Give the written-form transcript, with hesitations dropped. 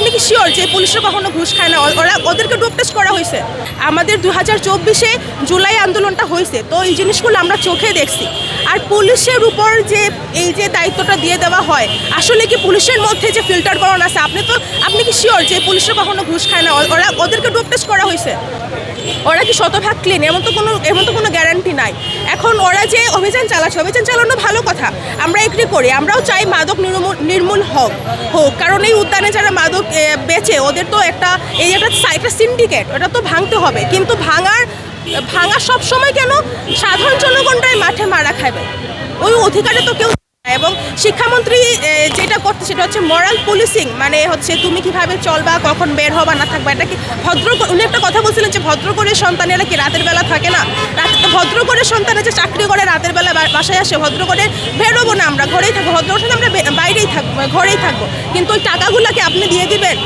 আপনি কি শিওর যে পুলিশরা কখনো ঘুষ খায় না? ওদেরকে ডোপ টেস্ট করা হয়েছে। আমাদের 2024-এ জুলাই আন্দোলনটা হয়েছে, তো এই জিনিসগুলো আমরা চোখে দেখছি। আর পুলিশের উপর যে এই যে দায়িত্বটা দিয়ে দেওয়া হয়, আসলে কি পুলিশের মধ্যে যে ফিল্টারকরণ আছে, আপনি কি শিওর যে পুলিশরা কখনো ঘুষ খায় না? ওদেরকে ডোপ টেস্ট করা হয়েছে। ওরা কি শতভাগ ক্লিন? এমন তো কোনো গ্যারান্টি নাই। এখন ওরা যে অভিযান চালাচ্ছে, অভিযান চালানো ভালো কথা, আমরা এগ্রি করি। আমরাও চাই মাদক নির্মূল হোক। কারণ এই উদ্যানে যারা মাদক বেচে, ওদের তো একটা সিন্ডিকেট, ওটা তো ভাঙতে হবে। কিন্তু ভাঙা সব সময় কেন সাধারণ জনগণরাই মাঠে মারা খাবে? ওই অধিকারে তো কেউ। এবং শিক্ষামন্ত্রী যেটা করতে, সেটা হচ্ছে মরাল পুলিশিং, মানে হচ্ছে তুমি কিভাবে চলবা, কখন বের হবা না থাকবা, এটা কি ভদ্র? উনি একটা কথা বলছিলেন যে ভদ্র করে সন্তানেরা কি রাতের বেলা থাকে না? ভদ্র করে সন্তানে যে চাকরি করে রাতের বেলা বাসায় আসে, ভদ্র করে বেরোবো না, আমরা ঘরেই থাকবো, ভদ্র করে আমরা বাইরেই থাকবো, ঘরেই থাকবো, কিন্তু ওই টাকাগুলোকে আপনি দিয়ে দিবেন?